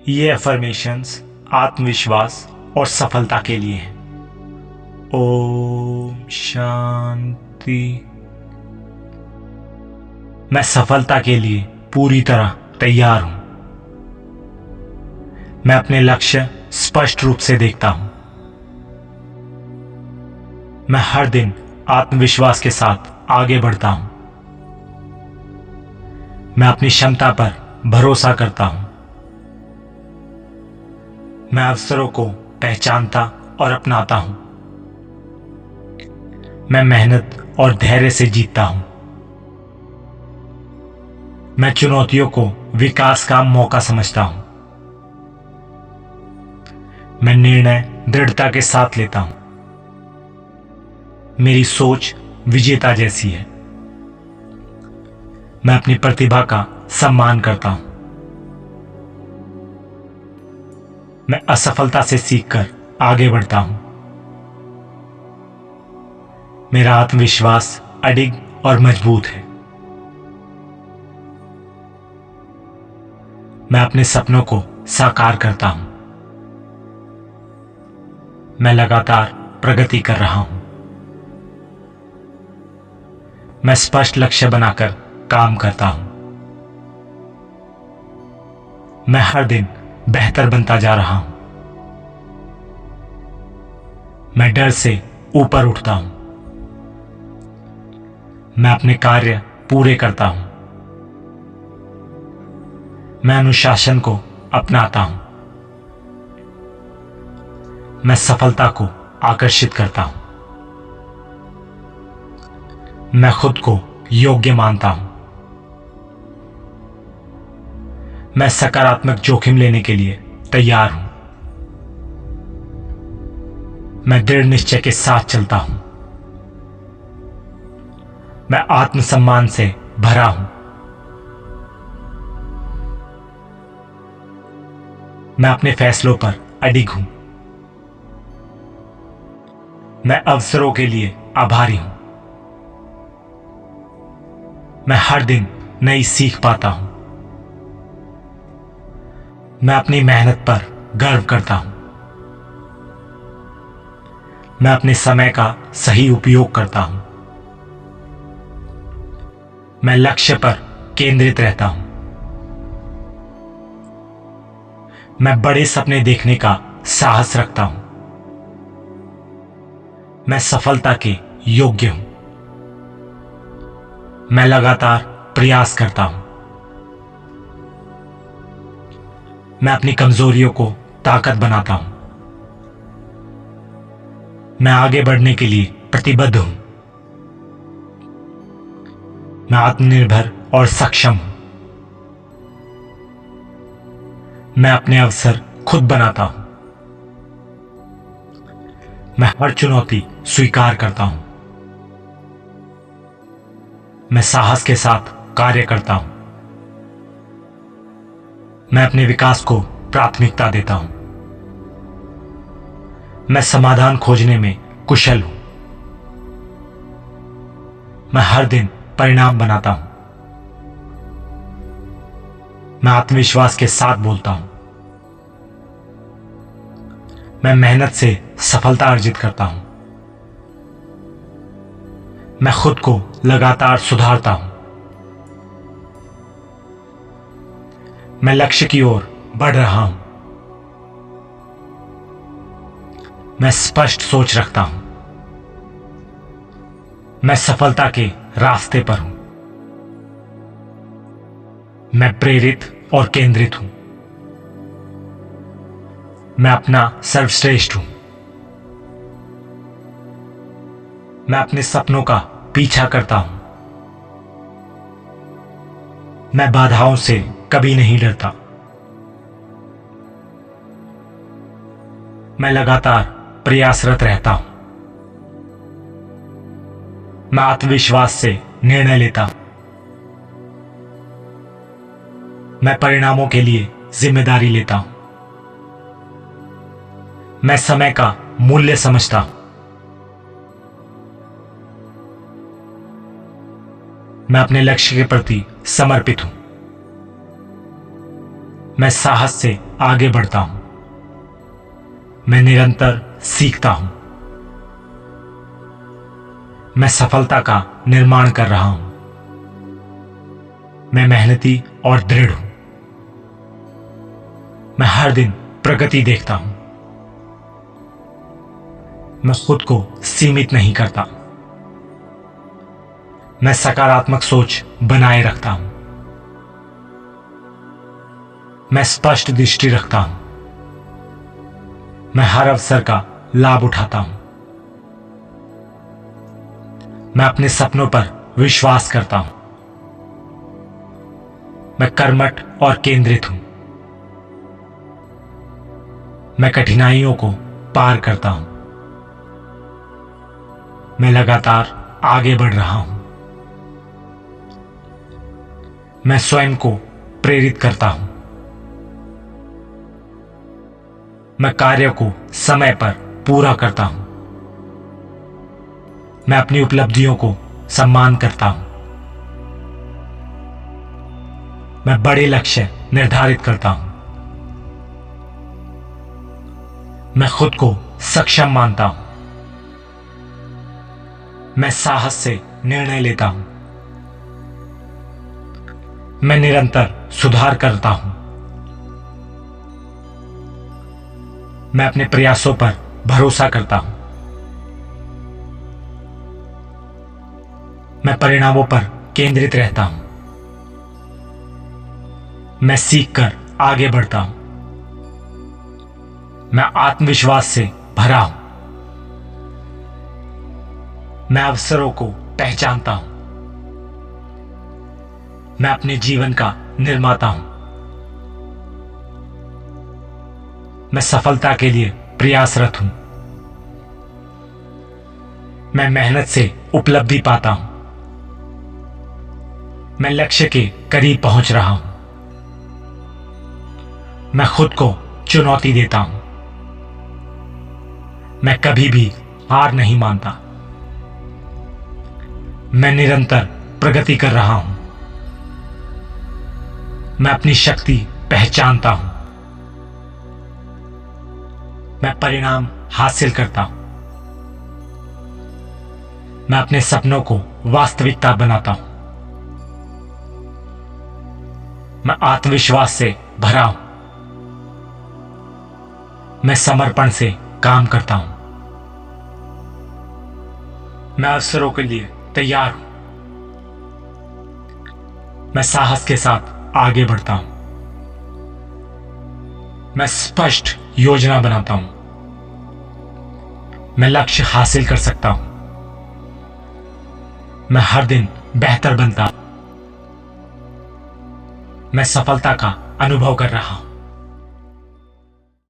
ये अफर्मेशंस आत्मविश्वास और सफलता के लिए हैं। ओम शांति। मैं सफलता के लिए पूरी तरह तैयार हूं। मैं अपने लक्ष्य स्पष्ट रूप से देखता हूं। मैं हर दिन आत्मविश्वास के साथ आगे बढ़ता हूं। मैं अपनी क्षमता पर भरोसा करता हूं। मैं अवसरों को पहचानता और अपनाता हूं। मैं मेहनत और धैर्य से जीतता हूं। मैं चुनौतियों को विकास का मौका समझता हूं। मैं निर्णय दृढ़ता के साथ लेता हूं। मेरी सोच विजेता जैसी है। मैं अपनी प्रतिभा का सम्मान करता हूं। मैं असफलता से सीखकर आगे बढ़ता हूं। मेरा आत्मविश्वास अडिग और मजबूत है। मैं अपने सपनों को साकार करता हूं। मैं लगातार प्रगति कर रहा हूं। मैं स्पष्ट लक्ष्य बनाकर काम करता हूं। मैं हर दिन बेहतर बनता जा रहा हूं। मैं डर से ऊपर उठता हूं। मैं अपने कार्य पूरे करता हूं। मैं अनुशासन को अपनाता हूं। मैं सफलता को आकर्षित करता हूं। मैं खुद को योग्य मानता हूं। मैं सकारात्मक जोखिम लेने के लिए तैयार हूं। मैं दृढ़ निश्चय के साथ चलता हूं। मैं आत्मसम्मान से भरा हूं। मैं अपने फैसलों पर अडिग हूं। मैं अवसरों के लिए आभारी हूं। मैं हर दिन नई सीख पाता हूं। मैं अपनी मेहनत पर गर्व करता हूं। मैं अपने समय का सही उपयोग करता हूं। मैं लक्ष्य पर केंद्रित रहता हूं। मैं बड़े सपने देखने का साहस रखता हूं। मैं सफलता के योग्य हूं। मैं लगातार प्रयास करता हूं। मैं अपनी कमजोरियों को ताकत बनाता हूं। मैं आगे बढ़ने के लिए प्रतिबद्ध हूं। मैं आत्मनिर्भर और सक्षम हूं। मैं अपने अवसर खुद बनाता हूं। मैं हर चुनौती स्वीकार करता हूं। मैं साहस के साथ कार्य करता हूं। मैं अपने विकास को प्राथमिकता देता हूं। मैं समाधान खोजने में कुशल हूं। मैं हर दिन परिणाम बनाता हूं। मैं आत्मविश्वास के साथ बोलता हूं। मैं मेहनत से सफलता अर्जित करता हूं। मैं खुद को लगातार सुधारता हूं। मैं लक्ष्य की ओर बढ़ रहा हूं। मैं स्पष्ट सोच रखता हूं। मैं सफलता के रास्ते पर हूं। मैं प्रेरित और केंद्रित हूं। मैं अपना सर्वश्रेष्ठ हूं। मैं अपने सपनों का पीछा करता हूं। मैं बाधाओं से कभी नहीं डरता। मैं लगातार प्रयासरत रहता हूं। मैं आत्मविश्वास से निर्णय लेता हूं। मैं परिणामों के लिए जिम्मेदारी लेता हूं। मैं समय का मूल्य समझता हूं। मैं अपने लक्ष्य के प्रति समर्पित हूं। मैं साहस से आगे बढ़ता हूं। मैं निरंतर सीखता हूं। मैं सफलता का निर्माण कर रहा हूं। मैं मेहनती और दृढ़ हूं। मैं हर दिन प्रगति देखता हूं। मैं खुद को सीमित नहीं करता। मैं सकारात्मक सोच बनाए रखता हूं। मैं स्पष्ट दृष्टि रखता हूं। मैं हर अवसर का लाभ उठाता हूं। मैं अपने सपनों पर विश्वास करता हूं। मैं कर्मठ और केंद्रित हूं। मैं कठिनाइयों को पार करता हूं। मैं लगातार आगे बढ़ रहा हूं। मैं स्वयं को प्रेरित करता हूं। मैं कार्य को समय पर पूरा करता हूं। मैं अपनी उपलब्धियों को सम्मान करता हूं। मैं बड़े लक्ष्य निर्धारित करता हूं। मैं खुद को सक्षम मानता हूं। मैं साहस से निर्णय लेता हूं। मैं निरंतर सुधार करता हूं। मैं अपने प्रयासों पर भरोसा करता हूं। मैं परिणामों पर केंद्रित रहता हूं। मैं सीखकर आगे बढ़ता हूं। मैं आत्मविश्वास से भरा हूं। मैं अवसरों को पहचानता हूं। मैं अपने जीवन का निर्माता हूं। मैं सफलता के लिए प्रयासरत हूं। मैं मेहनत से उपलब्धि पाता हूं। मैं लक्ष्य के करीब पहुंच रहा हूं। मैं खुद को चुनौती देता हूं। मैं कभी भी हार नहीं मानता। मैं निरंतर प्रगति कर रहा हूं। मैं अपनी शक्ति पहचानता हूं। मैं परिणाम हासिल करता हूं। मैं अपने सपनों को वास्तविकता बनाता हूं। मैं आत्मविश्वास से भरा हूं। मैं समर्पण से काम करता हूं। मैं अवसरों के लिए तैयार हूं। मैं साहस के साथ आगे बढ़ता हूं। मैं स्पष्ट योजना बनाता हूं। मैं लक्ष्य हासिल कर सकता हूं। मैं हर दिन बेहतर बनता हूं। मैं सफलता का अनुभव कर रहा हूं।